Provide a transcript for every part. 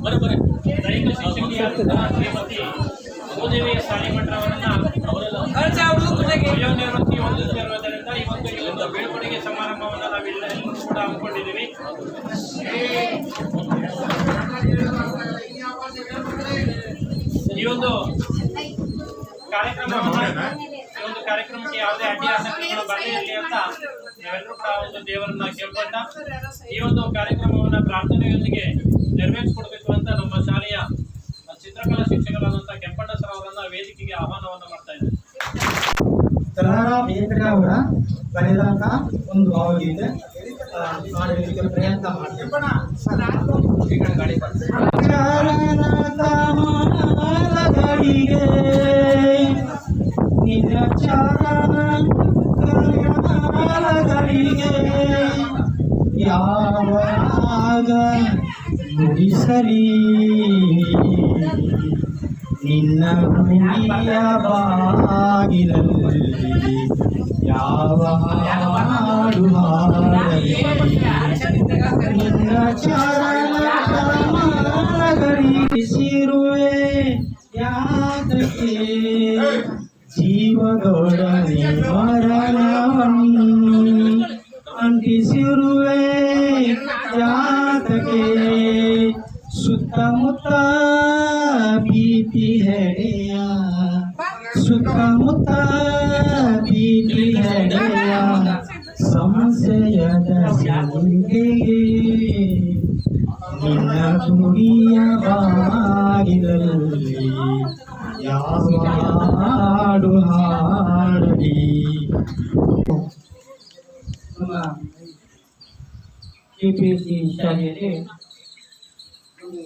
ಬರೋಬ್ಬರಿ ದೈಹಿಕ ಶಿಕ್ಷಕಿಯಾದಂತಹ ಶ್ರೀಮತಿ ಭೂದೇವಿ ಸಾಲಿಮಠರವರನ್ನ ವಯೋನಿವೃತ್ತಿ ಹೊಂದುತ್ತಿರುವುದರಿಂದ ಈ ಒಂದು ಬೀಳ್ಕೊಡುಗೆ ಸಮಾರಂಭವನ್ನು ನಾವೆಲ್ಲರೂ ಕೂಡ ಹಮ್ಮಿಕೊಂಡಿದ್ದೀವಿ. ಈ ಒಂದು ಕಾರ್ಯಕ್ರಮಕ್ಕೆ ಯಾವುದೇ ಅಡ್ಡಿ ಆಸಕ್ತಿಗಳು ಬರಲಿರಲಿ ಅಂತ ನಾವೆಲ್ಲರೂ ಕೂಡ ಒಂದು ದೇವರನ್ನ ಕೇಳ್ಕೊಂಡ ಈ ಒಂದು ಕಾರ್ಯಕ್ರಮವನ್ನು ಪ್ರಾರ್ಥನೆಯೊಂದಿಗೆ ನೆರವೇರಿಸಿಕೊಡ್ಬೇಕು ಅಂತ ನಮ್ಮ ಶಾಲೆಯ ಚಿತ್ರಕಲಾ ಶಿಕ್ಷಕರಾದಂತಹ ಕೆಂಪಣ್ಣ ಸರ್ ಅವರನ್ನ ವೇದಿಕೆಗೆ ಆಹ್ವಾನವನ್ನು ಮಾಡ್ತಾ ಇದ್ದಾರೆ. ಅವರ ಬರೆದಂತ ಒಂದು ಭಾವಗೀತೆ ಮಾಡಲಿಕ್ಕೆ ಪ್ರಯತ್ನ ಮಾಡ್ತೇವೆ. ಯಾವಾಗ ನುಡಿಸಲಿ ನಿನ್ನ ಹುಲಿಯ ಬಾಗಿಲಲ್ಲಿ ಯಾವ ಹಾಡು ಹಾಡಲಿ ನಿನ್ನ ಚರಣಗಳಿಸಿರುವೆ ಯಾತಕ್ಕೆ ಜೀವದೊಡನೆ ಮರಣವನ್ನು ಅಂಟಿಸಿರುವೆ ಯಾತಕ್ಕೆ ಸುತ್ತಮುತ್ತ ಭೀತಿ ಹೆಡೆಯ ಸುತ್ತಮುತ್ತ ಭೀತಿ ಹೆಡೆಯ ಸಂಶಯದ ಸಂಧಿಗೆ ನಿನ್ನ ಗುಡಿಯ ಬಾಗಿಲಲ್ಲಿ ಯಾವ ಹಾಡು ಹಾಡಲಿ. ನಮ್ಮ ಕೆಪಿಎಸ್ಸಿ ಶಾಲೆಯಲ್ಲಿ ಒಂದು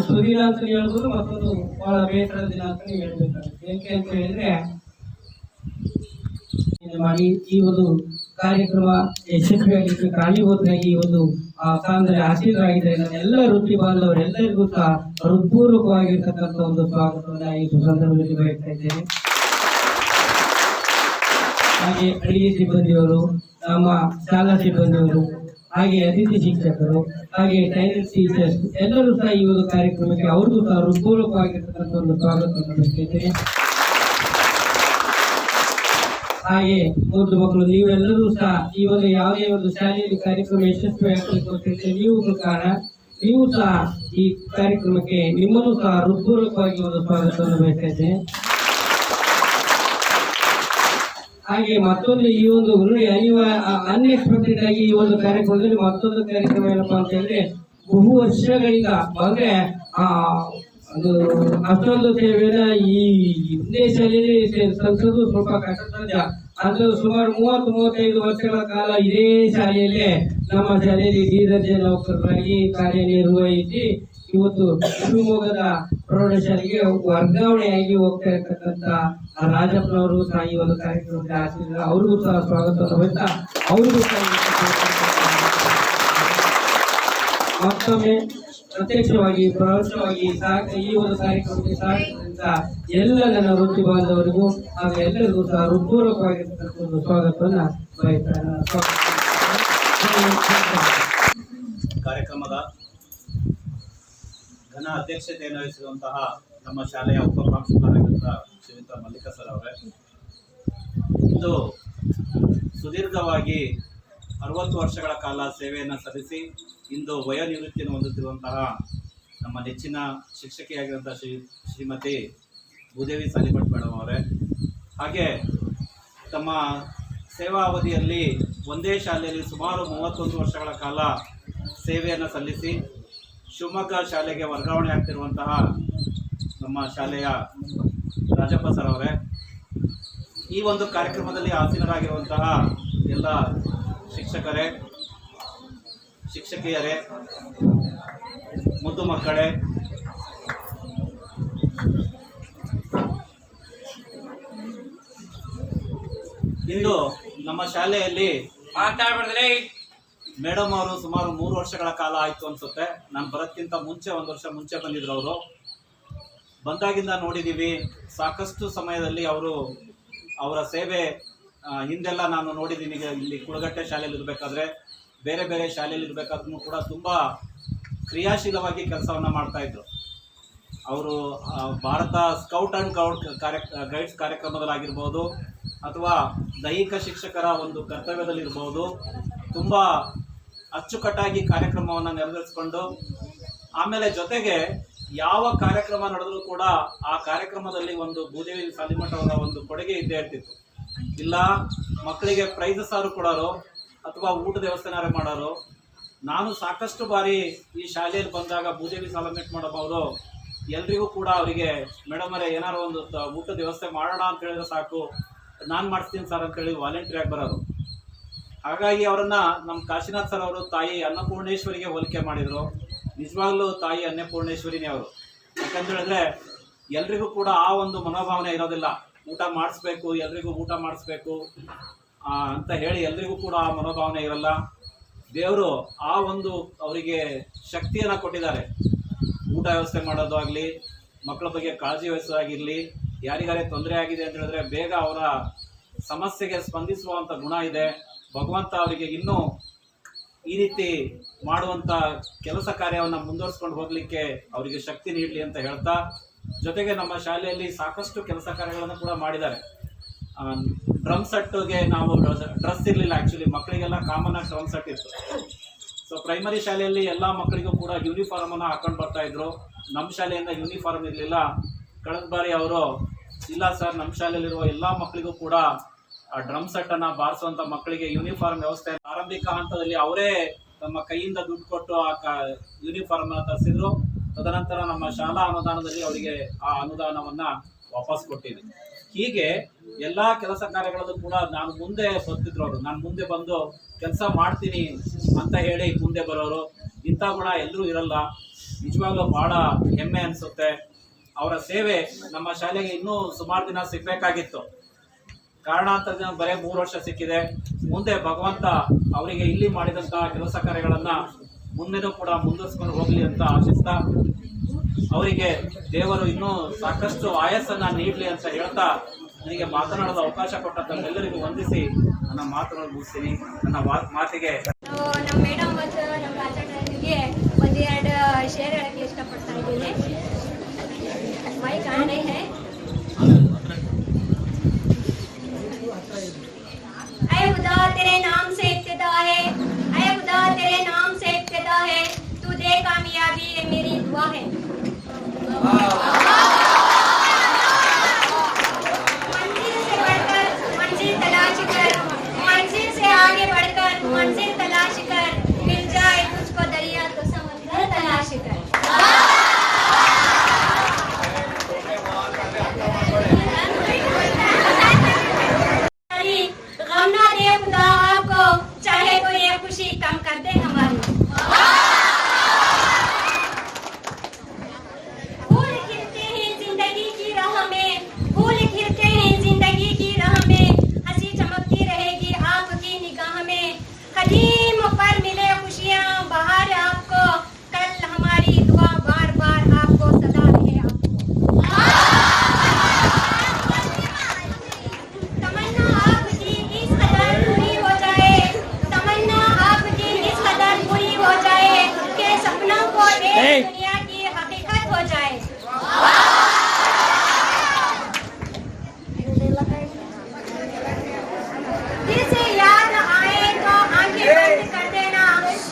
ಸುದಿನ ಅಂತ ಹೇಳ್ಬೋದು, ಮತ್ತೊಂದು ಬಹಳ ಬೇಸರದ ದಿನ ಅಂತ ಹೇಳ್ಬೇಕಾಗುತ್ತೆ. ಯಾಕೆ ಅಂತ ಹೇಳಿದ್ರೆ ಮಾಡಿ ಈ ಒಂದು ಕಾರ್ಯಕ್ರಮ ಯಶಸ್ವಿಯಾಗಿ ಕಾರಣೀಭೂತರಾಗಿ ಈ ಒಂದು ಸ್ಥಾನದಲ್ಲಿ ಆಸೀನರಾಗಿದ್ದಾರೆ. ಎಲ್ಲ ವೃತ್ತಿ ಬಾಂಧವರೆಲ್ಲರಿಗೂ ಸಹ ಹೃತ್ಪೂರ್ವಕವಾಗಿರ್ತಕ್ಕಂಥ ಒಂದು ಸ್ವಾಗತವನ್ನು ಈ ಸಂದರ್ಭದಲ್ಲಿ ಬಯಸ್ತಾ ಇದ್ದೇನೆ. ಹಾಗೆ ಅಡಿಗೆ ಸಿಬ್ಬಂದಿಯವರು, ನಮ್ಮ ಶಾಲಾ ಸಿಬ್ಬಂದಿಯವರು, ಹಾಗೆ ಅತಿಥಿ ಶಿಕ್ಷಕರು, ಹಾಗೆ ಟ್ರೈನಿಂಗ್ ಟೀಚರ್ಸ್ ಎಲ್ಲರೂ ಸಹ ಈ ಒಂದು ಕಾರ್ಯಕ್ರಮಕ್ಕೆ ಅವ್ರಿಗೂ ಸಹ ಹೃತ್ಪೂರ್ವಕವಾಗಿರ್ತಕ್ಕಂಥ ಒಂದು ಸ್ವಾಗತವನ್ನು ಬಯಸ್ತೇನೆ. ಹಾಗೆ ಮುದ್ದು ಮಕ್ಕಳು ನೀವೆಲ್ಲರೂ ಸಹ ಈ ಒಂದು ಯಾವುದೇ ಒಂದು ಶಾಲೆಯಲ್ಲಿ ಕಾರ್ಯಕ್ರಮ ಯಶಸ್ವಿಯಾಗಲಿಕ್ಕೆ ನೀವು ಕಾರಣ. ನೀವು ಸಹ ಈ ಕಾರ್ಯಕ್ರಮಕ್ಕೆ ನಿಮ್ಮನ್ನು ಸಹ ಹೃತ್ಪೂರ್ವಕವಾಗಿ ಒಂದು ಸ್ವಾಗತವನ್ನು ಬಯಸ್ತಾ ಇದ್ದೇನೆ. ಹಾಗೆ ಮತ್ತೊಂದು ಈ ಒಂದು ಅನ್ಎಕ್ಸ್ಪೆಕ್ಟೆಡ್ ಆಗಿ ಈ ಒಂದು ಕಾರ್ಯಕ್ರಮದಲ್ಲಿ ಮತ್ತೊಂದು ಕಾರ್ಯಕ್ರಮ ಏನಪ್ಪಾ ಅಂತ ಹೇಳಿದ್ರೆ, ಬಹು ವರ್ಷಗಳಿಂದ ಅಂದ್ರೆ ಅದು ಅಷ್ಟೊಂದು ಸೇವೆನ ಈ ಹಿಂದೆ ಶಾಲೆಯಲ್ಲಿ ಸಲ್ಲಿಸೋದು ಸ್ವಲ್ಪ ಕಷ್ಟ ಸಾಧ್ಯ. ಅದು ಸುಮಾರು 30-35 ವರ್ಷಗಳ ಕಾಲ ಇದೇ ಶಾಲೆಯಲ್ಲೇ ನಮ್ಮ ಶಾಲೆಯಲ್ಲಿ ಡಿ.ದರ್ಜೆ ನೌಕರರಾಗಿ ಕಾರ್ಯನಿರ್ವಹಿಸಿ ಇವತ್ತು ಶಿವಮೊಗ್ಗದ ಪ್ರೌಢಶಾಲೆಗೆ ವರ್ಗಾವಣೆಯಾಗಿ ಹೋಗ್ತಾ ಇರ್ತಕ್ಕಂಥ ರಾಜಪ್ಪನವರು ಸಹ ಈ ಒಂದು ಕಾರ್ಯಕ್ರಮದಲ್ಲಿ ಆಶೀರ್ವಾದ ಅವ್ರಿಗೂ ಸಹ ಸ್ವಾಗತವನ್ನು ಬಯಸ್ತಾ ಅವ್ರಿಗೂ ಸಹ ಮತ್ತೊಮ್ಮೆ ಪ್ರತ್ಯಕ್ಷವಾಗಿ ಪರೋಕ್ಷವಾಗಿ ಈ ಒಂದು ಕಾರ್ಯಕ್ರಮಕ್ಕೆ ಸಹಕರಿಸಿದ ಎಲ್ಲ ನನ್ನ ವೃತ್ತಿ ಬಾಂಧವರಿಗೂ ಹಾಗೂ ಎಲ್ಲರಿಗೂ ಸಹ ಹೃತ್ಪೂರ್ವಕವಾಗಿರ್ತಕ್ಕಂಥ ಒಂದು ಸ್ವಾಗತವನ್ನು ಬಯಸ್ತಾರೆ. ಕಾರ್ಯಕ್ರಮದ ಘನ ಅಧ್ಯಕ್ಷತೆಯನ್ನು ವಹಿಸಿರುವಂತಹ ನಮ್ಮ ಶಾಲೆಯ ಉಪಪ್ರಾಂಶುಪಾಲರಾದಂತಹ ಶ್ರೀಯುತ ಮಲ್ಲಿಕ ಸರ್ ಅವರೇ, ಇಂದು ಸುದೀರ್ಘವಾಗಿ 60 ವರ್ಷಗಳ ಕಾಲ ಸೇವೆಯನ್ನು ಸಲ್ಲಿಸಿ ಇಂದು ವಯೋನಿವೃತ್ತಿಯನ್ನು ಹೊಂದುತ್ತಿರುವಂತಹ ನಮ್ಮ ನೆಚ್ಚಿನ ಶಿಕ್ಷಕಿಯಾಗಿರುವಂತಹ ಶ್ರೀಮತಿ ಭೂದೇವಿ ಸಾಲಿಮಠ ಮೇಡಮ್ ಅವರೇ, ಹಾಗೆ ತಮ್ಮ ಸೇವಾ ಅವಧಿಯಲ್ಲಿ ಒಂದೇ ಶಾಲೆಯಲ್ಲಿ ಸುಮಾರು 31 ವರ್ಷಗಳ ಕಾಲ ಸೇವೆಯನ್ನು ಸಲ್ಲಿಸಿ ಶಿವಮೊಗ್ಗ ಶಾಲೆಗೆ ವರ್ಗಾವಣೆ ಆಗ್ತಿರುವಂತಹ ನಮ್ಮ ಶಾಲೆಯ ರಾಜಪ್ಪ ಸರ್ ಅವರೇ, ಈ ಒಂದು ಕಾರ್ಯಕ್ರಮದಲ್ಲಿ ಆಸೀನರಾಗಿರುವಂತಹ ಎಲ್ಲ ಶಿಕ್ಷಕರೇ, ಶಿಕ್ಷಕಿಯರೇ, ಮುದ್ದು ಮಕ್ಕಳೇ, ಇಂದು ನಮ್ಮ ಶಾಲೆಯಲ್ಲಿ ಮೇಡಮ್ ಅವರು ಸುಮಾರು 3 ವರ್ಷಗಳ ಕಾಲ ಆಯಿತು ಅನಿಸುತ್ತೆ. ನಾನು ಬರೋದಕ್ಕಿಂತ ಮುಂಚೆ 1 ವರ್ಷ ಮುಂಚೆ ಬಂದಿದ್ರು. ಅವರು ಬಂದಾಗಿಂದ ನೋಡಿದ್ದೀವಿ. ಸಾಕಷ್ಟು ಸಮಯದಲ್ಲಿ ಅವರ ಸೇವೆ ಹಿಂದೆಲ್ಲ ನಾನು ನೋಡಿದ್ದೀನಿ. ಇಲ್ಲಿ ಕುಳಗಟ್ಟೆ ಶಾಲೆಯಲ್ಲಿ ಇರಬೇಕಾದ್ರೆ ಬೇರೆ ಬೇರೆ ಶಾಲೆಯಲ್ಲಿ ಇರಬೇಕಾದ್ರೂ ಕೂಡ ತುಂಬ ಕ್ರಿಯಾಶೀಲವಾಗಿ ಕೆಲಸವನ್ನು ಮಾಡ್ತಾಯಿದ್ರು. ಅವರು ಭಾರತ ಸ್ಕೌಟ್ ಆ್ಯಂಡ್ ಗೈಡ್ಸ್ ಕಾರ್ಯಕ್ರಮದಲ್ಲಾಗಿರ್ಬೋದು ಅಥವಾ ದೈಹಿಕ ಶಿಕ್ಷಕರ ಒಂದು ಕರ್ತವ್ಯದಲ್ಲಿರ್ಬೋದು ತುಂಬ ಅಚ್ಚುಕಟ್ಟಾಗಿ ಕಾರ್ಯಕ್ರಮವನ್ನು ನೆರವೇರಿಸ್ಕೊಂಡು, ಆಮೇಲೆ ಜೊತೆಗೆ ಯಾವ ಕಾರ್ಯಕ್ರಮ ನಡೆದರೂ ಕೂಡ ಆ ಕಾರ್ಯಕ್ರಮದಲ್ಲಿ ಒಂದು ಭೂದೇವಿ ಸಾಲಿಮಠ ಅವರ ಒಂದು ಕೊಡುಗೆ ಇದ್ದೇ ಇರ್ತಿತ್ತು. ಇಲ್ಲ ಮಕ್ಕಳಿಗೆ ಪ್ರೈಸಸ್ ಆರು ಕೊಡೋರು ಅಥವಾ ಊಟದ ವ್ಯವಸ್ಥೆನಾರು ಮಾಡೋರು. ನಾನು ಸಾಕಷ್ಟು ಬಾರಿ ಈ ಶಾಲೆಯಲ್ಲಿ ಬಂದಾಗ ಭೂದೇವಿ ಸಾಲಿಮಠ ಮಾಡಬಹುದು ಎಲ್ರಿಗೂ ಕೂಡ ಅವರಿಗೆ ಮೇಡಮ್ ಅವರೇ ಏನಾರು ಒಂದು ಊಟದ ವ್ಯವಸ್ಥೆ ಮಾಡೋಣ ಅಂತ ಹೇಳಿದ್ರೆ ಸಾಕು, ನಾನು ಮಾಡಿಸ್ತೀನಿ ಸರ್ ಅಂತೇಳಿ ವಾಲಂಟಿಯರ್ ಬರೋರು. ಹಾಗಾಗಿ ಅವರನ್ನು ನಮ್ಮ ಕಾಶಿನಾಥ್ ಸರ್ ಅವರು ತಾಯಿ ಅನ್ನಪೂರ್ಣೇಶ್ವರಿಗೆ ಹೋಲಿಕೆ ಮಾಡಿದರು. ನಿಜವಾಗ್ಲೂ ತಾಯಿ ಅನ್ನಪೂರ್ಣೇಶ್ವರಿನೇ ಅವರು. ಯಾಕಂತೇಳಿದ್ರೆ ಎಲ್ರಿಗೂ ಕೂಡ ಆ ಒಂದು ಮನೋಭಾವನೆ ಇರೋದಿಲ್ಲ, ಊಟ ಮಾಡಿಸ್ಬೇಕು, ಎಲ್ರಿಗೂ ಊಟ ಮಾಡಿಸ್ಬೇಕು ಅಂತ ಹೇಳಿ ಎಲ್ರಿಗೂ ಕೂಡ ಆ ಮನೋಭಾವನೆ ಇರಲ್ಲ. ದೇವರು ಆ ಒಂದು ಅವರಿಗೆ ಶಕ್ತಿಯನ್ನು ಕೊಟ್ಟಿದ್ದಾರೆ. ಊಟ ವ್ಯವಸ್ಥೆ ಮಾಡೋದು ಆಗಲಿ, ಮಕ್ಕಳ ಬಗ್ಗೆ ಕಾಳಜಿ ವಹಿಸೋದಾಗಿರಲಿ, ಯಾರಿಗಾರೇ ತೊಂದರೆ ಆಗಿದೆ ಅಂತ ಹೇಳಿದ್ರೆ ಬೇಗ ಅವರ ಸಮಸ್ಯೆಗೆ ಸ್ಪಂದಿಸುವಂಥ ಗುಣ ಇದೆ. ಭಗವಂತ ಅವರಿಗೆ ಇನ್ನೂ ಈ ರೀತಿ ಮಾಡುವಂಥ ಕೆಲಸ ಕಾರ್ಯವನ್ನು ಮುಂದುವರಿಸ್ಕೊಂಡು ಹೋಗಲಿಕ್ಕೆ ಅವರಿಗೆ ಶಕ್ತಿ ನೀಡಲಿ ಅಂತ ಹೇಳ್ತಾ, ಜೊತೆಗೆ ನಮ್ಮ ಶಾಲೆಯಲ್ಲಿ ಸಾಕಷ್ಟು ಕೆಲಸ ಕಾರ್ಯಗಳನ್ನು ಕೂಡ ಮಾಡಿದ್ದಾರೆ. ಡ್ರಮ್ ಸೆಟ್ಗೆ ನಾವು ಡ್ರೆಸ್ ಇರಲಿಲ್ಲ, ಆ್ಯಕ್ಚುಲಿ ಮಕ್ಕಳಿಗೆಲ್ಲ ಕಾಮನ್ ಆಗಿ ಡ್ರಮ್ ಸೆಟ್ ಇತ್ತು. ಸೊ ಪ್ರೈಮರಿ ಶಾಲೆಯಲ್ಲಿ ಎಲ್ಲ ಮಕ್ಕಳಿಗೂ ಕೂಡ ಯೂನಿಫಾರ್ಮನ್ನು ಹಾಕೊಂಡು ಬರ್ತಾಯಿದ್ರು. ನಮ್ಮ ಶಾಲೆಯಿಂದ ಯೂನಿಫಾರ್ಮ್ ಇರಲಿಲ್ಲ. ಕಳೆದ ಬಾರಿ ಅವರು ಇಲ್ಲ ಸರ್, ನಮ್ಮ ಶಾಲೆಯಲ್ಲಿರುವ ಎಲ್ಲ ಮಕ್ಕಳಿಗೂ ಕೂಡ ಆ ಡ್ರಮ್ ಸೆಟ್ಟನ್ನು ಬಾರಿಸುವಂಥ ಮಕ್ಕಳಿಗೆ ಯೂನಿಫಾರ್ಮ್ ವ್ಯವಸ್ಥೆ ಆರಂಭಿಕ ಹಂತದಲ್ಲಿ ಅವರೇ ತಮ್ಮ ಕೈಯಿಂದ ದುಡ್ಡು ಕೊಟ್ಟು ಆ ಯೂನಿಫಾರ್ಮನ್ನು ತರಿಸಿದ್ರು. ತದನಂತರ ನಮ್ಮ ಶಾಲಾ ಅನುದಾನದಲ್ಲಿ ಅವರಿಗೆ ಆ ಅನುದಾನವನ್ನು ವಾಪಸ್ ಕೊಟ್ಟಿದ್ವಿ. ಹೀಗೆ ಎಲ್ಲ ಕೆಲಸ ಕಾರ್ಯಗಳಲ್ಲೂ ಕೂಡ ನಾನು ಮುಂದೆ ಬರ್ತಿದ್ರು ಅವರು. ನಾನು ಮುಂದೆ ಬಂದು ಕೆಲಸ ಮಾಡ್ತೀನಿ ಅಂತ ಹೇಳಿ ಮುಂದೆ ಬರೋರು. ಇಂಥ ಗುಣ ಎಲ್ಲರೂ ಇರಲ್ಲ. ನಿಜವಾಗ್ಲೂ ಭಾಳ ಹೆಮ್ಮೆ ಅನಿಸುತ್ತೆ. ಅವರ ಸೇವೆ ನಮ್ಮ ಶಾಲೆಗೆ ಇನ್ನೂ ಸುಮಾರು ದಿನ ಸಿಗಬೇಕಾಗಿತ್ತು. ಕಾರಣಾಂತರದಿಂದ ಬರೀ 3 ವರ್ಷ ಸಿಕ್ಕಿದೆ. ಮುಂದೆ ಭಗವಂತ ಅವರಿಗೆ ಇಲ್ಲಿ ಮಾಡಿದಂತಹ ಕೆಲಸ ಕಾರ್ಯಗಳನ್ನು ಮುಂದೆನೂ ಕೂಡ ಮುಂದುವರಿಸ್ಕೊಂಡು ಹೋಗಲಿ ಅಂತ ಆಶಿಸ್ತಾ, ಅವರಿಗೆ ದೇವರು ಇನ್ನೂ ಸಾಕಷ್ಟು ಆಯಸ್ಸನ್ನು ನೀಡಲಿ ಅಂತ ಹೇಳ್ತಾ, ನನಗೆ ಮಾತನಾಡಲು ಅವಕಾಶ ಕೊಟ್ಟಂತ ಎಲ್ಲರಿಗೂ ವಂದಿಸಿ ನನ್ನ ಮಾತನಾಡಲು ಮುಗಿಸ್ತೀನಿ. ನನ್ನ ಮಾತಿಗೆ ನಮ್ಮ ಮೇಡಮ್ ಮತ್ತು ನಮ್ಮ ರಾಜಣ್ಣನಿಗೆ ಒಂದೆರಡು ಶೇರ್ ಹೇಳಕ್ಕೆ ಇಷ್ಟಪಡ್ತಾ ಇದ್ದೀನಿ. ಮೈಕ್ ಆನ್ है। ऐ खुदा तेरे नाम से इब्तिदा है, ऐ खुदा तेरे नाम से इब्तिदा है, तू दे कामयाबी ये मेरी दुआ है। मंजिल से बढ़कर मंजिल तलाश कर, मंजिल से आगे बढ़कर मंजिल तलाश कर, मिल जाए तुझको दरिया तो समंदर तलाश कर। गम ना दे खुदा आपको, चाहे तो ये खुशी कम कर दे हमारी। फूल खिलते हैं जिंदगी की राह में, फूल खिलते हैं जिंदगी की राह में, हंसी चमकती रहेगी आपकी निगाह में। कदीम पर मिले खुशियाँ बहार आपको, कल हमारी दुआ बार बार आपको सदा रहे आपको। तमन्ना आपकी इस कदर पूरी हो जाए, तमन्ना आपकी इस कदर पूरी हो जाए कि सपनों को एक दुनिया की हकीकत हो जाए। दिल से याद आए तो आंखें बंद कर देना,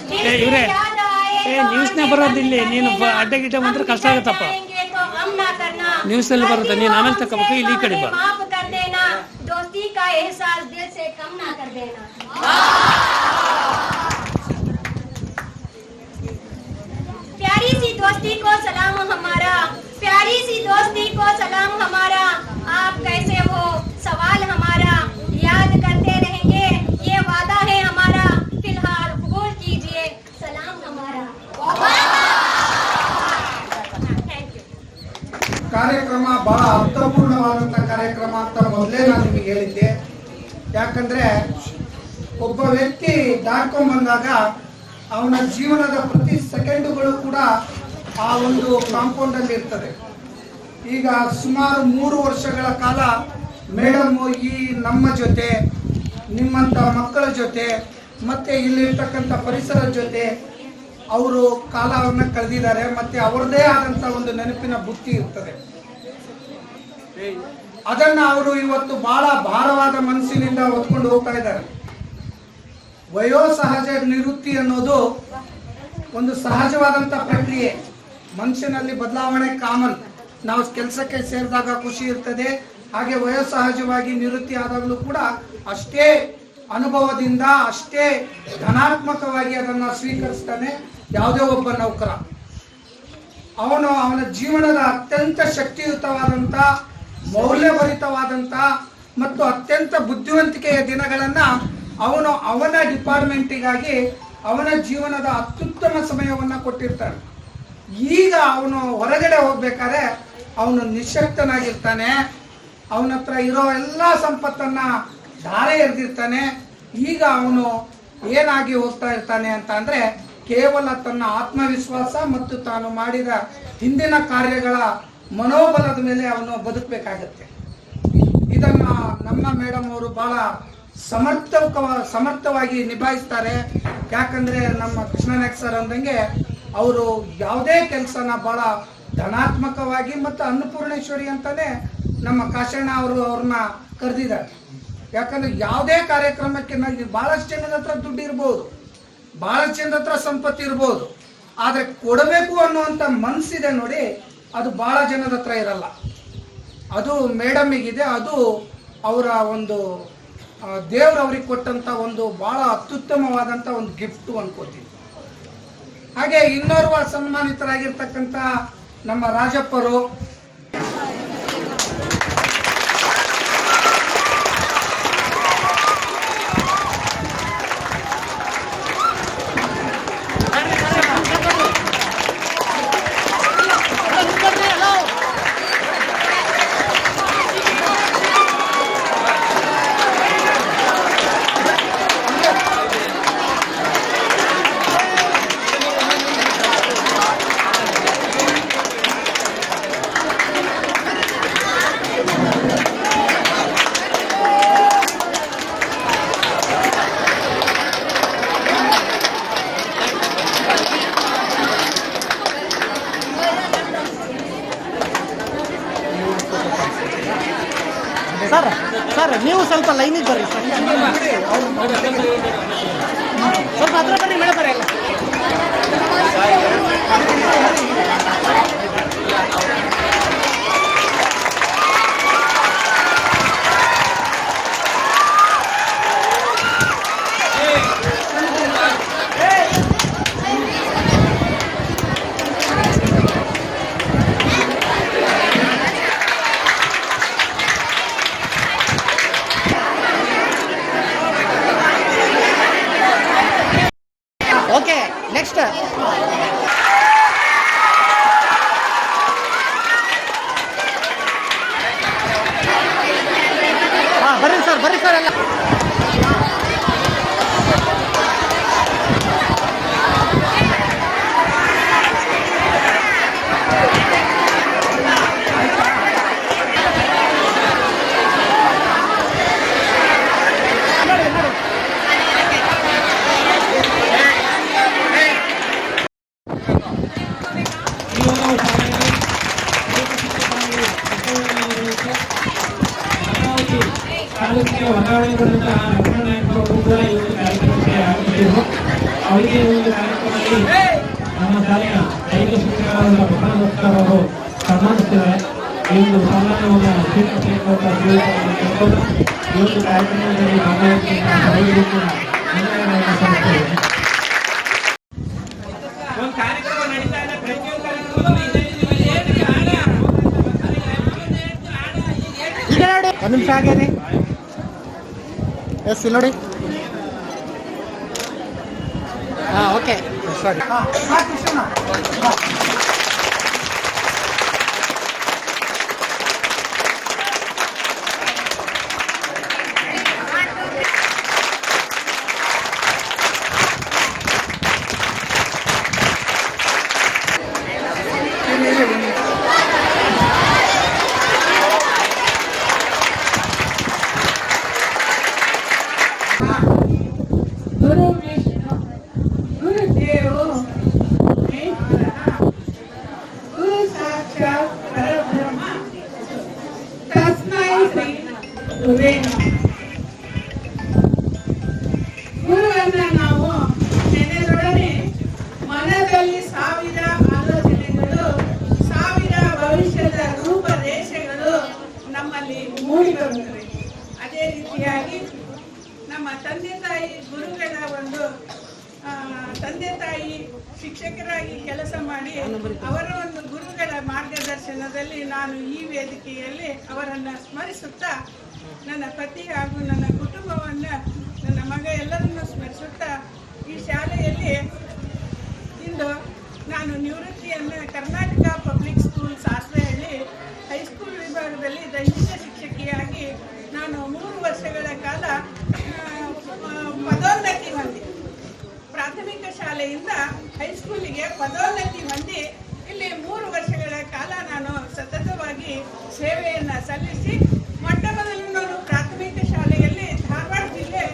दिल से याद आए तो ನ್ಯೂಸ್ನೇ ಬರೋದಿಲ್ಲ. ನೀನು ಅಡ್ಡ ಗಿಡ್ಡ ಬಂದ್ರೆ ಕಷ್ಟ ಆಗುತ್ತಪ್ಪ. तो गम ना करना, ನ್ಯೂಸ್ ಅಲ್ಲಿ ಬರುತ್ತೆ. ನೀನು ಆಮೇಲೆ ತಗೋಬೇಕು. ಇಲ್ಲಿ ಈ ಕಡೆ ಬಾ. माफ कर देना, दोस्ती का एहसास दिल से कम ना कर देना। प्यारी सी दोस्ती को सलाम हमारा, प्यारी सी दोस्ती को सलाम हमारा, आप कैसे हो सवाल हमारा, याद करते रहेंगे ये वादा है हमारा, फिलहाल कबूल कीजिए सलाम हमारा। Thank you. ಕಾರ್ಯಕ್ರಮ ಬಹಳ ಅರ್ಥಪೂರ್ಣವಾದಂಥ ಕಾರ್ಯಕ್ರಮ ಅಂತ ಮೊದಲೇ ನಾನು ನಿಮಗೆ ಹೇಳಿದ್ದೆ. ಯಾಕಂದ್ರೆ ಒಬ್ಬ ವ್ಯಕ್ತಿ ದಾಟ್ಕೊಂಡ್ ಬಂದಾಗ ಅವನ ಜೀವನದ ಪ್ರತಿ ಸೆಕೆಂಡುಗಳು ಕೂಡ ಆ ಒಂದು ಕಾಂಪೌಂಡ್ ಅಲ್ಲಿ ಇರ್ತದೆ. ಈಗ ಸುಮಾರು 3 ವರ್ಷಗಳ ಕಾಲ ಮೇಡಮ್ ಈ ನಮ್ಮ ಜೊತೆ, ನಿಮ್ಮಂತ ಮಕ್ಕಳ ಜೊತೆ ಮತ್ತೆ ಇಲ್ಲಿರ್ತಕ್ಕಂಥ ಪರಿಸರದ ಜೊತೆ ಅವರು ಕಾಲವನ್ನು ಕಳೆದಿದ್ದಾರೆ. ಮತ್ತೆ ಅವರದೇ ಆದಂಥ ಒಂದು ನೆನಪಿನ ಬುತ್ತಿ ಇರ್ತದೆ. ಅದನ್ನ ಅವರು ಇವತ್ತು ಬಹಳ ಭಾರವಾದ ಮನಸ್ಸಿನಿಂದ ಹೊತ್ಕೊಂಡು ಹೋಗ್ತಾ ಇದ್ದಾರೆ. ವಯೋಸಹಜ ನಿವೃತ್ತಿ ಅನ್ನೋದು ಒಂದು ಸಹಜವಾದಂಥ ಪ್ರಕ್ರಿಯೆ. ಮನುಷ್ಯನಲ್ಲಿ ಬದಲಾವಣೆ ಕಾಮನ್. ನಾವು ಕೆಲಸಕ್ಕೆ ಸೇರಿದಾಗ ಖುಷಿ ಇರ್ತದೆ, ಹಾಗೆ ವಯೋಸಹಜವಾಗಿ ನಿವೃತ್ತಿ ಆದಾಗಲೂ ಕೂಡ ಅಷ್ಟೇ ಅನುಭವದಿಂದ ಅಷ್ಟೇ ಧನಾತ್ಮಕವಾಗಿ ಅದನ್ನು ಸ್ವೀಕರಿಸ್ತಾನೆ ಯಾವುದೇ ಒಬ್ಬ ನೌಕರ. ಅವನ ಜೀವನದ ಅತ್ಯಂತ ಶಕ್ತಿಯುತವಾದಂಥ ಮೌಲ್ಯಭರಿತವಾದಂಥ ಮತ್ತು ಅತ್ಯಂತ ಬುದ್ಧಿವಂತಿಕೆಯ ದಿನಗಳನ್ನು ಅವನ ಡಿಪಾರ್ಟ್ಮೆಂಟಿಗಾಗಿ ಅವನ ಜೀವನದ ಅತ್ಯುತ್ತಮ ಸಮಯವನ್ನು ಕೊಟ್ಟಿರ್ತಾನೆ. ಈಗ ಅವನು ಹೊರಗಡೆ ಹೋಗ್ಬೇಕಾದ್ರೆ ಅವನು ನಿಶಕ್ತನಾಗಿರ್ತಾನೆ. ಅವನ ಹತ್ರ ಇರೋ ಎಲ್ಲ ಸಂಪತ್ತನ್ನು ಧಾರೆ ಎರೆದಿರ್ತಾನೆ. ಈಗ ಅವನು ಏನಾಗಿ ಹೋಗ್ತಾ ಇರ್ತಾನೆ ಅಂತ ಅಂದರೆ ಕೇವಲ ತನ್ನ ಆತ್ಮವಿಶ್ವಾಸ ಮತ್ತು ತಾನು ಮಾಡಿದ ಹಿಂದಿನ ಕಾರ್ಯಗಳ ಮನೋಬಲದ ಮೇಲೆ ಅವನು ಬದುಕಬೇಕಾಗತ್ತೆ. ಇದನ್ನು ನಮ್ಮ ಮೇಡಮ್ ಅವರು ಬಹಳ ಸಮರ್ಥವಾಗಿ ನಿಭಾಯಿಸ್ತಾರೆ. ಯಾಕಂದರೆ ನಮ್ಮ ಕೃಷ್ಣನಾಯಕ್ ಸರ್ ಅಂದಂಗೆ ಅವರು ಯಾವುದೇ ಕೆಲಸನ ಬಹಳ ಧನಾತ್ಮಕವಾಗಿ ಮತ್ತು ಅನ್ನಪೂರ್ಣೇಶ್ವರಿ ಅಂತಾನೆ ನಮ್ಮ ಕಾಶಣ್ಣ ಅವರು ಅವ್ರನ್ನ ಕರೆದಿದ್ದಾರೆ. ಯಾಕಂದ್ರೆ ಯಾವುದೇ ಕಾರ್ಯಕ್ರಮಕ್ಕೆ ಬಹಳಷ್ಟು ಜನದ ಹತ್ರ ದುಡ್ಡು ಇರ್ಬೋದು, ಬಹಳಷ್ಟು ಜನದ ಹತ್ರ ಸಂಪತ್ತು ಇರ್ಬೋದು, ಆದರೆ ಕೊಡಬೇಕು ಅನ್ನುವಂಥ ಮನಸ್ಸಿದೆ ನೋಡಿ, ಅದು ಬಹಳ ಜನದ ಹತ್ರ ಇರಲ್ಲ. ಅದು ಮೇಡಮ್ಮಿಗಿದೆ. ಅದು ಅವರ ಒಂದು ದೇವರು ಅವ್ರಿಗೆ ಕೊಟ್ಟಂಥ ಒಂದು ಬಹಳ ಅತ್ಯುತ್ತಮವಾದಂಥ ಒಂದು ಗಿಫ್ಟು ಅನ್ಕೋತೀವಿ. ಹಾಗೆ ಇನ್ನೋರ್ವ ಸನ್ಮಾನಿತರಾಗಿರ್ತಕ್ಕಂಥ ನಮ್ಮ ರಾಜಪ್ಪರು, ಸರ್ ನೀವು ಸ್ವಲ್ಪ ಲೈನಿಗೆ ಬರ್ರಿ ಸರ್, ಸ್ವಲ್ಪ ಹತ್ರ ಬರ್ರಿ ಮೇಡಮ್ ಬರಲ್ಲ. ಓಕೆ ನೆಕ್ಸ್ಟ್ ಬರ್ರಿ ಸರ್ ಎಲ್ಲ ಅವರಿಗೆ ಒಂದು ಕಾರ್ಯಕ್ರಮದಲ್ಲಿ ನಮ್ಮ ಶಾಲೆಯ ದೈಹಿಕ ಶಿಕ್ಷಕರಾದ ಅವರು ಸನ್ಮಾನಿಸ್ತಿದ್ದಾರೆ. ಈ ಒಂದು ಸನ್ಮಾನವನ್ನು ಸ್ವೀಕರಿಸಿಕೊಂಡು ಈ ಒಂದು ಕಾರ್ಯಕ್ರಮದಲ್ಲಿ ಭಾಗವಹಿಸಿ ಒಂದು ಕಾರ್ಯಕ್ರಮ ನಡೀತಾ ಇದೆ. ಪ್ರತಿಯೊಂದು ಕಾರ್ಯಕ್ರಮದಲ್ಲಿ ಒಂದು ನಿಮಿಷ ಆಗ್ಯಾರಿ. ಎಸ್ ಇಲ್ಲಿ ನೋಡಿ. ಹಾಂ ಓಕೆ ಸರಿ. ಗುರು ಶಿಕ್ಷಕರಾಗಿ ಕೆಲಸ ಮಾಡಿ ಅವರ ಒಂದು ಗುರುಗಳ ಮಾರ್ಗದರ್ಶನದಲ್ಲಿ ನಾನು ಈ ವೇದಿಕೆಯಲ್ಲಿ ಅವರನ್ನು ಸ್ಮರಿಸುತ್ತಾ ನನ್ನ ಪತಿ ಹಾಗೂ ನನ್ನ ಕುಟುಂಬವನ್ನು ನನ್ನ ಮಗ ಎಲ್ಲರನ್ನು ಸ್ಮರಿಸುತ್ತಾ ಈ ಶಾಲೆಯಲ್ಲಿ ಇಂದು ನಾನು ನಿವೃತ್ತಿಯನ್ನು Karnataka public school Sasvehalli high school ವಿಭಾಗದಲ್ಲಿ ದೈಹಿಕ ಶಿಕ್ಷಕಿಯಾಗಿ ನಾನು 3 ವರ್ಷಗಳ ಕಾಲ ಪದೋನ್ನತಿ ಹೊಂದಿ ಪ್ರಾಥಮಿಕ ಶಾಲೆಯಿಂದ ಹೈಸ್ಕೂಲಿಗೆ ಪದೋನ್ನತಿ ಹೊಂದಿ ಇಲ್ಲಿ 3 ವರ್ಷಗಳ ಕಾಲ ನಾನು ಸತತವಾಗಿ ಸೇವೆಯನ್ನು ಸಲ್ಲಿಸಿ ಮೊಟ್ಟ ಮೊದಲು ನಾನು ಪ್ರಾಥಮಿಕ ಶಾಲೆಯಲ್ಲಿ ಧಾರವಾಡ ಜಿಲ್ಲೆ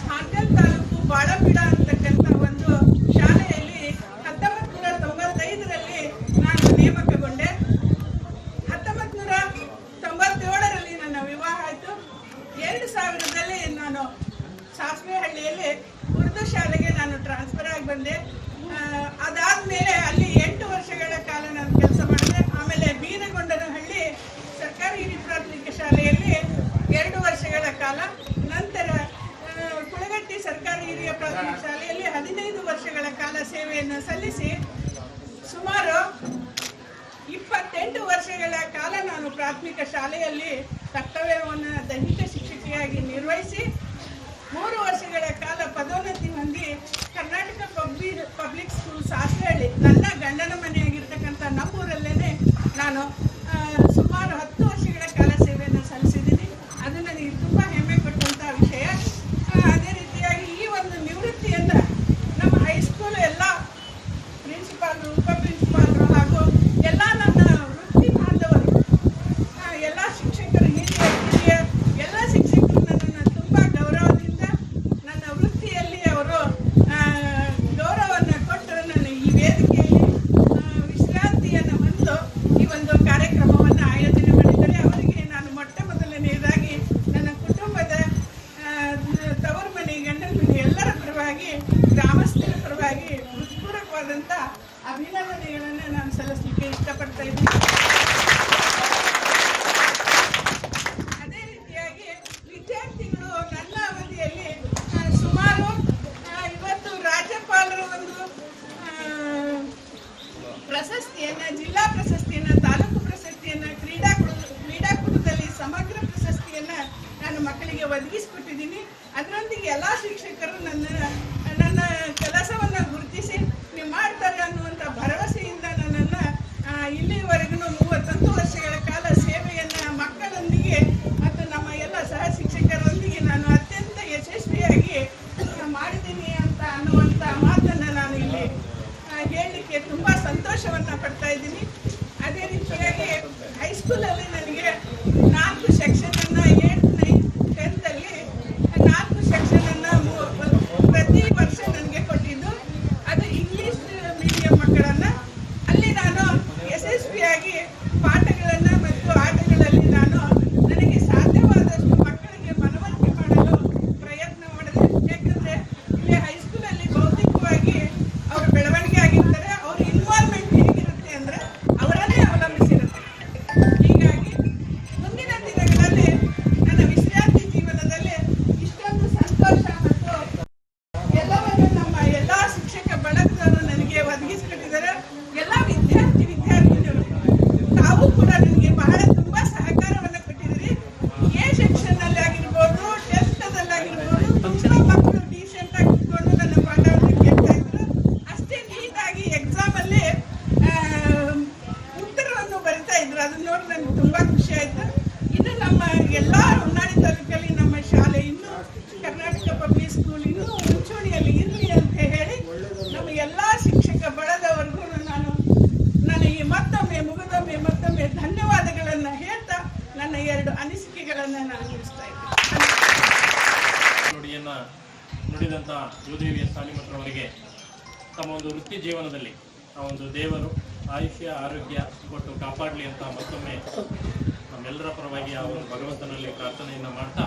ಹಾನಗಲ್ ತಾಲೂಕು ಬಾಳಂಬಿಡ ಅಂತಕ್ಕಂಥ ಒಂದು ಶಾಲೆಯಲ್ಲಿ 1995ರಲ್ಲಿ ನಾನು ನೇಮಕಗೊಂಡೆ. 1997ರಲ್ಲಿ ನನ್ನ ವಿವಾಹ ಆಯಿತು. 2000ರಲ್ಲಿ ನಾನು ಸಾಸ್ವೆಹಳ್ಳಿಯಲ್ಲಿ ಉರ್ದು ಶಾಲೆಗೆ ನಾನು ಟ್ರಾನ್ಸ್ಫರ್ ಆಗಿ ಬಂದೆ. ಅದಾದಮೇಲೆ ಅಲ್ಲಿ 8 ವರ್ಷಗಳ ಕಾಲ ನಾನು ಕೆಲಸ ಮಾಡಿದೆ. ಆಮೇಲೆ ಬೀರಗೊಂಡನಹಳ್ಳಿ ಸರ್ಕಾರಿ ಹಿರಿಯ ಪ್ರಾಥಮಿಕ ಶಾಲೆಯಲ್ಲಿ 2 ವರ್ಷಗಳ ಕಾಲ, ನಂತರ ಕುಳಗಟ್ಟಿ ಸರ್ಕಾರಿ ಹಿರಿಯ ಪ್ರಾಥಮಿಕ ಶಾಲೆಯಲ್ಲಿ 15 ವರ್ಷಗಳ ಕಾಲ ಸೇವೆಯನ್ನು ಸಲ್ಲಿಸಿ ಸುಮಾರು 28 ವರ್ಷಗಳ ಕಾಲ ನಾನು ಪ್ರಾಥಮಿಕ ಶಾಲೆಯಲ್ಲಿ ಕರ್ತವ್ಯವನ್ನು ದೈಹಿಕ ಶಿಕ್ಷಕಿಯಾಗಿ ನಿರ್ವಹಿಸಿ 3 ವರ್ಷಗಳ ಕಾಲ ಪದೋನ್ನತಿ ಹೊಂದಿ ಕರ್ನಾಟಕ ಪಬ್ಲಿಕ್ ಸ್ಕೂಲ್ ಸಾಸ್ವೆಹಳ್ಳಿ ನನ್ನ ಗಂಡನ ಮನೆಯಾಗಿರ್ತಕ್ಕಂಥ ನಮ್ಮೂರಲ್ಲೇ ನಾನು ಸುಮಾರು 10 ವರ್ಷಗಳ ಕಾಲ ಸೇವೆಯನ್ನು ಸಲ್ಲಿಸಿದ್ದೀನಿ. ಅದು ನನಗೆ ತುಂಬ ಹೆಮ್ಮೆ ಕೊಟ್ಟಂಥ ವಿಷಯ. ಅದೇ ರೀತಿಯಾಗಿ ಈ ಒಂದು ನಿವೃತ್ತಿಯನ್ನು ನಮ್ಮ ಹೈಸ್ಕೂಲ್ ಎಲ್ಲ ಪ್ರಿನ್ಸಿಪಾಲ್ರು, ಉಪ ಪ್ರಿನ್ಸಿಪಾಲ್ರು ಹಾಗೂ ಎಲ್ಲ ನನ್ನ ವೃತ್ತಿ ಬಾಂಧವರು, ಎಲ್ಲ ಶಿಕ್ಷಕರು, ಹಿರಿಯ ಎಲ್ಲ ಶಿಕ್ಷಕರು ನನ್ನನ್ನು ತುಂಬ ಗೌರವದಿಂದ ನನ್ನ ವೃತ್ತಿಯಲ್ಲಿ ಅವರು ಗೌರವವನ್ನು ಕೊಟ್ಟು ನನ್ನ ಈ ವೇದಿಕೆಯಲ್ಲಿ ವಿಶ್ರಾಂತಿಯನ್ನು ಹೊಂದು ಈ ಒಂದು ಕಾರ್ಯಕ್ರಮವನ್ನು ಆಯೋಜನೆ ಮಾಡಿದ್ದಾರೆ. ಅವರಿಗೆ ನಾನು ಮೊಟ್ಟ ಮೊದಲನೆಯದಾಗಿ ನನ್ನ ಕುಟುಂಬದ ತವರು ಮನೆ, ಗಂಡನ ಮನೆ ಎಲ್ಲರ ಪರವಾಗಿ, ಗ್ರಾಮಸ್ಥರ ಪರವಾಗಿ ಹೃತ್ಪೂರ್ವಕವಾದಂಥ ಅಭಿನಂದನೆಗಳನ್ನು ನಾನು ಸಲ್ಲಿಸಲಿಕ್ಕೆ ಇಷ್ಟಪಡ್ತಾ ಇದ್ದೀನಿ. ಅದೇ ರೀತಿಯಾಗಿ ವಿದ್ಯಾರ್ಥಿಗಳು ನನ್ನ ಅವಧಿಯಲ್ಲಿ ಸುಮಾರು ಇವತ್ತು ರಾಜ್ಯಪಾಲರ ಒಂದು ಪ್ರಶಸ್ತಿಯನ್ನು, ಜಿಲ್ಲಾ ಪ್ರಶಸ್ತಿಯನ್ನು, ತಾಲೂಕು ಪ್ರಶಸ್ತಿಯನ್ನು, ಕ್ರೀಡಾಕೂಟದಲ್ಲಿ ಸಮಗ್ರ ಪ್ರಶಸ್ತಿಯನ್ನು ನಾನು ಮಕ್ಕಳಿಗೆ ಒದಗಿಸಿಕೊಟ್ಟಿದ್ದೀನಿ. ಅದರೊಂದಿಗೆ ಎಲ್ಲ ಶಿಕ್ಷಕರು ನನ್ನ ಕೆಲಸವನ್ನು ಗುರುತಿಸಿ ನೀವು ಮಾಡ್ತಾರೆ ಅನ್ನುವಂಥ ಭರವಸೆಯಿಂದ ನನ್ನನ್ನು ಇಲ್ಲಿವರೆಗೂ 31 ವರ್ಷಗಳ ಕಾಲ ಸೇವೆಯನ್ನು ಮಕ್ಕಳೊಂದಿಗೆ ಮತ್ತು ನಮ್ಮ ಎಲ್ಲ ಸಹ ಶಿಕ್ಷಕರೊಂದಿಗೆ ನಾನು ಅತ್ಯಂತ ಯಶಸ್ವಿಯಾಗಿ ಮಾಡಿದ್ದೀನಿ ಅಂತ ಅನ್ನುವಂಥ ಮಾತನ್ನು ನಾನು ಇಲ್ಲಿ ಹೇಳಲಿಕ್ಕೆ ತುಂಬ ಸಂತೋಷವನ್ನು ಪಡ್ತಾ ಇದ್ದೀನಿ. ಅದೇ ರೀತಿಯಾಗಿ ಹೈಸ್ಕೂಲಲ್ಲಿ ನನಗೆ 4 ಸೆಕ್ಷನನ್ನು 8th, 9th, 10th ಅಲ್ಲಿ 4 ಸೆಕ್ಷನನ್ನು ಪ್ರತಿ ವರ್ಷ ನನಗೆ ಕೊಟ್ಟಿದ್ದು. ಅದು ಇಂಗ್ಲೀಷ್ ಮೀಡಿಯಂ ಮಕ್ಕಳನ್ನು ಅಲ್ಲಿ ನಾನು ಯಶಸ್ವಿಯಾಗಿ ಪಾಠಗಳನ್ನು ಮತ್ತು ಆಟಗಳಲ್ಲಿ ನಾನು ನನಗೆ ಸಾಧ್ಯವಾದಷ್ಟು ಮಕ್ಕಳಿಗೆ ಮನವರಿಕೆ ಮಾಡಲು ಪ್ರಯತ್ನ ಮಾಡಿದೆ. ಯಾಕಂದರೆ ಇಲ್ಲಿ ಹೈಸ್ಕೂಲಲ್ಲಿ ಬೌದ್ಧಿಕವಾಗಿ ಅವರ ಬೆಳವಣಿಗೆ ಆಗಿರ್ತಾರೆ. ಅವ್ರ ಇನ್ವಾಲ್ವ್ಮೆಂಟ್ ಹೇಗಿರುತ್ತೆ ಅಂದರೆ ಅವರನ್ನೇ ಅವಲಂಬಿಸಿರುತ್ತೆ. ಹೀಗಾಗಿ ಮುಂದಿನ ದಿನಗಳಲ್ಲಿ ನನ್ನ ವಿಶ್ರಾಂತಿ ಜೀವನದಲ್ಲಿ ಇಷ್ಟೊಂದು ಸಂತೋಷ ಮತ್ತು ಎಲ್ಲವನ್ನು ನಮ್ಮ ಎಲ್ಲ ಶಿಕ್ಷಕ ಬಳಗದವರು ನನಗೆ ಒದಗಿಸಿಕೊಟ್ಟಿದ್ದಾರೆ. ಎಲ್ಲ ವಿದ್ಯಾರ್ಥಿನಿಯರು ತಾವು ಕೂಡ ನನಗೆ ಬಹಳ ತುಂಬ ಸಹಕಾರವನ್ನು ಕೊಟ್ಟಿದ್ದೀರಿ. ಎ ಸೆಕ್ಷನ್ನಲ್ಲಿ ಆಗಿರ್ಬೋದು, 10th ಆಗಿರ್ಬೋದು, ತುಂಬ ಮಕ್ಕಳು ಡೀಸೆಂಟಾಗಿ ಕುತ್ಕೊಂಡು ನನ್ನ ಪಾಠವನ್ನು ಕೇಳ್ತಾ ಇದ್ರು. ಅಷ್ಟೇ ನೀಟಾಗಿ ಎಕ್ಸಾಮಲ್ಲಿ ಉತ್ತರವನ್ನು ಬರಿತಾ ಇದ್ರು. ಅದನ್ನ ನೋಡಿ ನನಗೆ ತುಂಬ ಖುಷಿ ಆಯಿತು. ಇನ್ನು ನಮ್ಮ ಎಲ್ಲ ಹೊನ್ನಾಳಿ ತಾಲೂಕಲ್ಲಿ ನಮ್ಮ ಶಾಲೆ ಇನ್ನೂ ಕರ್ನಾಟಕ ಪಬ್ಲಿಕ್ ಸ್ಕೂಲ್ ಇನ್ನೂ ಮುಂಚೂಣಿಯಲ್ಲಿ ಇರಲಿ ಅಂತ ಹೇಳಿ ನಮ್ಮ ಎಲ್ಲ ಶಿಕ್ಷಕ ಬಳಗದವರೆಗೂ ನನಗೆ ಮತ್ತೊಮ್ಮೆ ಧನ್ಯವಾದಗಳನ್ನು ಹೇಳ್ತಾ ನನ್ನ 2 ಅನಿಸಿಕೆಗಳನ್ನು ನಾನು ಮುಗಿಸ್ತಾ ಇದ್ದೀನಿ. ನುಡಿಯನ್ನು ನುಡಿದಂಥ ಯುವದೇವಿಯ ಸಾಲಿಮಠರವರಿಗೆ ತಮ್ಮ ಒಂದು ವೃತ್ತಿ ಜೀವನದಲ್ಲಿ ಆ ಒಂದು ದೇವರು ಆಯುಷ್ಯ ಆರೋಗ್ಯ ಕೊಟ್ಟು ಕಾಪಾಡಲಿ ಅಂತ ಮತ್ತೊಮ್ಮೆ ನಮ್ಮೆಲ್ಲರ ಪರವಾಗಿ ಆ ಒಂದು ಭಗವಂತನಲ್ಲಿ ಪ್ರಾರ್ಥನೆಯನ್ನು ಮಾಡ್ತಾ